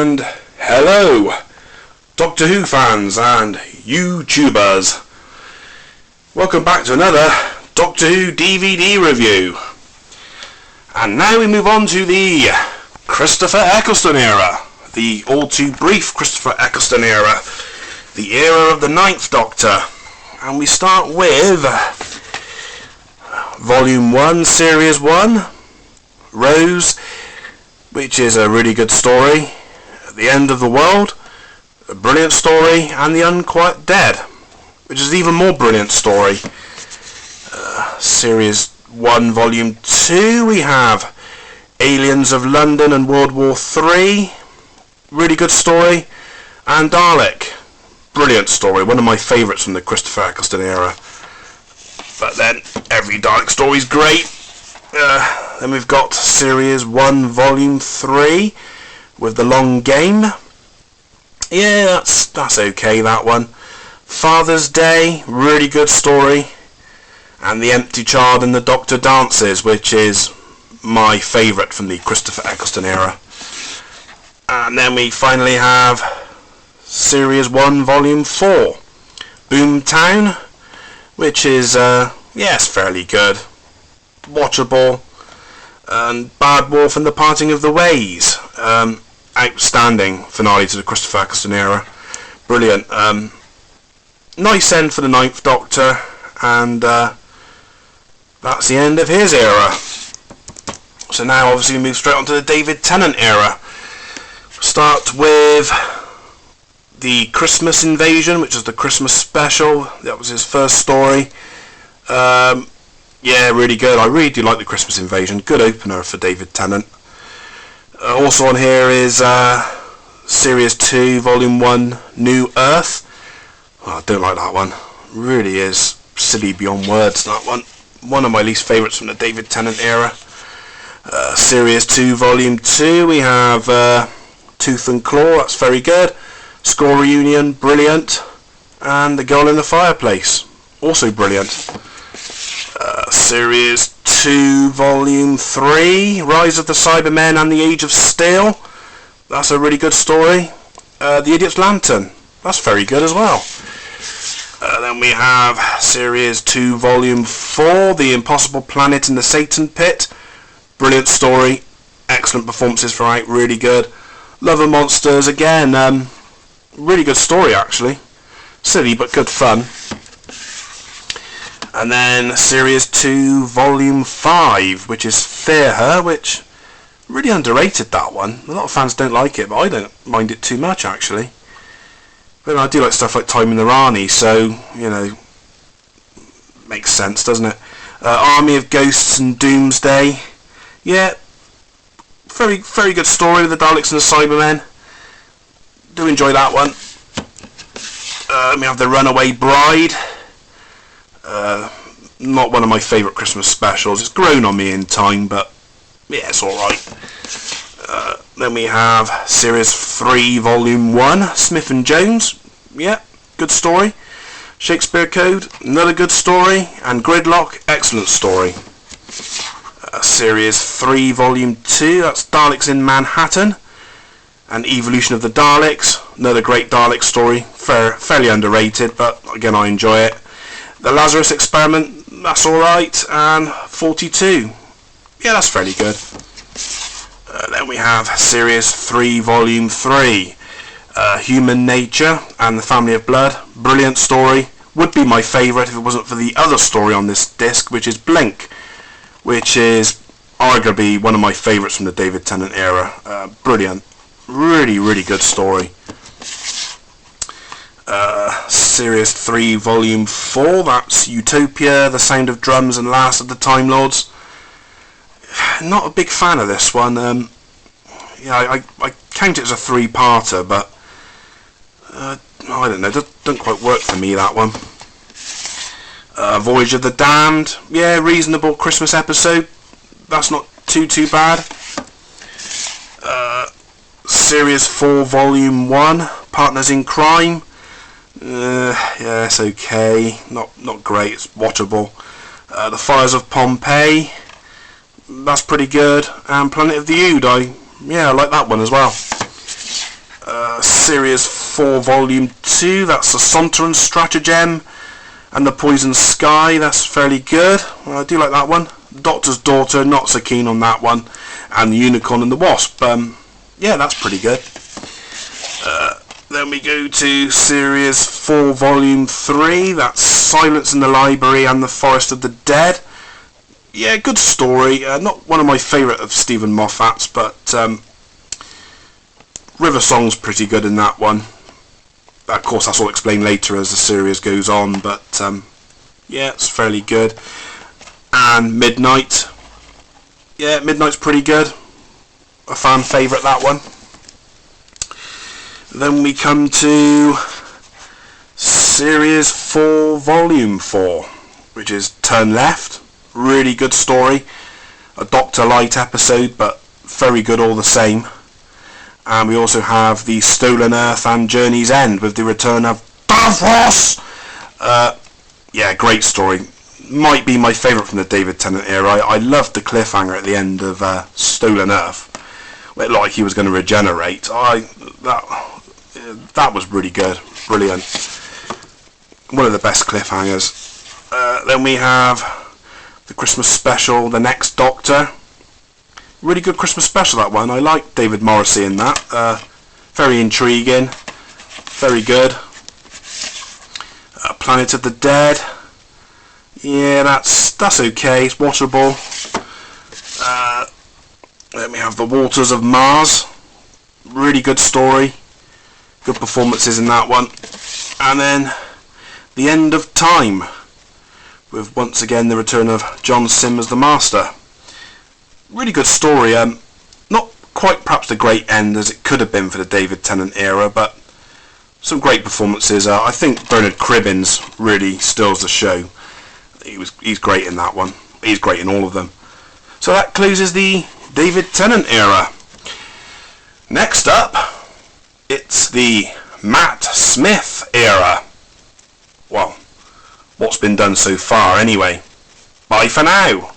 And hello, Doctor Who fans and YouTubers. Welcome back to another Doctor Who DVD review. And now we move on to the Christopher Eccleston era, the all too brief Christopher Eccleston era, the era of the Ninth Doctor. And we start with Volume 1, Series 1, Rose, which is a really good story. At the End of the World, a brilliant story, and The Unquiet Dead, which is an even more brilliant story. Series 1, Volume 2, we have Aliens of London and World War 3, really good story, and Dalek, brilliant story, one of my favourites from the Christopher Eccleston era. But then, every Dalek story is great. Then we've got Series 1, Volume 3, with The Long Game. Yeah, that's okay, that one. Father's Day, really good story. And The Empty Child and the Doctor Dances, which is my favourite from the Christopher Eccleston era. And then we finally have Series 1, Volume 4, Boomtown, which is, yes, fairly good. Watchable. And Bad Wolf and the Parting of the Ways. Outstanding finale to the Christopher Eccleston era. Brilliant. Nice end for the Ninth Doctor, and that's the end of his era. So now obviously we move straight on to the David Tennant era. Start with the Christmas Invasion, which is the Christmas special. That was his first story. Yeah, really good. I really do like the Christmas Invasion. Good opener for David Tennant. Also on here is Series 2, Volume 1, New Earth. Oh, I don't like that one. Really is silly beyond words, that one. One of my least favourites from the David Tennant era. Series 2, Volume 2, we have Tooth and Claw. That's very good. Score Reunion, brilliant. And The Girl in the Fireplace, also brilliant. Series 2, Volume 3, Rise of the Cybermen and the Age of Steel. That's a really good story. The Idiot's Lantern, that's very good as well. Then we have Series 2, Volume 4, The Impossible Planet and the Satan Pit. Brilliant story, excellent performances throughout, really good. Love and Monsters, again, really good story actually. Silly but good fun. And then Series 2, Volume 5, which is Fear Her, which, really underrated, that one. A lot of fans don't like it, but I don't mind it too much, actually. But I do like stuff like Time in the Rani, so, you know, makes sense, doesn't it? Army of Ghosts and Doomsday. Yeah, very, very good story with the Daleks and the Cybermen. Do enjoy that one. We have The Runaway Bride. Not one of my favourite Christmas specials. It's grown on me in time, but yeah, it's alright. Then we have Series 3, Volume 1, Smith and Jones. Yeah, good story. Shakespeare Code, another good story. And Gridlock, excellent story. Series 3, Volume 2, that's Daleks in Manhattan. And Evolution of the Daleks, another great Dalek story. Fairly underrated, but again, I enjoy it. The Lazarus Experiment, that's alright, and 42. Yeah, that's fairly good. Then we have Series 3, Volume 3, Human Nature and the Family of Blood. Brilliant story. Would be my favourite if it wasn't for the other story on this disc, which is Blink, which is arguably one of my favourites from the David Tennant era. Brilliant. Really, really good story. Series 3, Volume 4, that's Utopia, The Sound of Drums and Last of the Time Lords. Not a big fan of this one. Yeah, I count it as a three-parter, but I don't know, doesn't quite work for me, that one. Voyage of the Damned, yeah, reasonable Christmas episode. That's not too bad. Series 4, Volume 1, Partners in Crime. Yeah, it's okay. Not great. It's watchable. The Fires of Pompeii. That's pretty good. And Planet of the Ood. I like that one as well. Series 4 Volume 2, that's the Sontaran Stratagem, and the Poison Sky, that's fairly good. I do like that one. Doctor's Daughter, not so keen on that one. And the Unicorn and the Wasp, yeah, that's pretty good. Then we go to Series 4 Volume 3, that's Silence in the Library and the Forest of the Dead. Yeah, good story. Not one of my favourite of Stephen Moffat's, but River Song's pretty good in that one. Of course, that's all explained later as the series goes on, but yeah, it's fairly good. And Midnight. Yeah, Midnight's pretty good. A fan favourite, that one. Then we come to Series 4 Volume 4, which is Turn Left. Really good story. A Dr. Light episode, but very good all the same. And we also have the Stolen Earth and Journey's End with the return of Davros. Yeah, great story. Might be my favourite from the David Tennant era. I loved the cliffhanger at the end of Stolen Earth. It looked like he was going to regenerate. That was really good. Brilliant. One of the best cliffhangers. Then we have the Christmas special, The Next Doctor. Really good Christmas special, that one. I like David Morrissey in that. Very intriguing. Very good. Planet of the Dead. Yeah, that's okay. It's watchable. Then we have The Waters of Mars. Really good story. Good performances in that one. And then The End of Time, with once again the return of John Simm as the Master. Really good story. Not quite perhaps the great end as it could have been for the David Tennant era, but some great performances. I think Bernard Cribbins really steals the show. He's great in that one. He's great in all of them. So that closes the David Tennant era. Next up, it's the Matt Smith era. Well, what's been done so far anyway. Bye for now.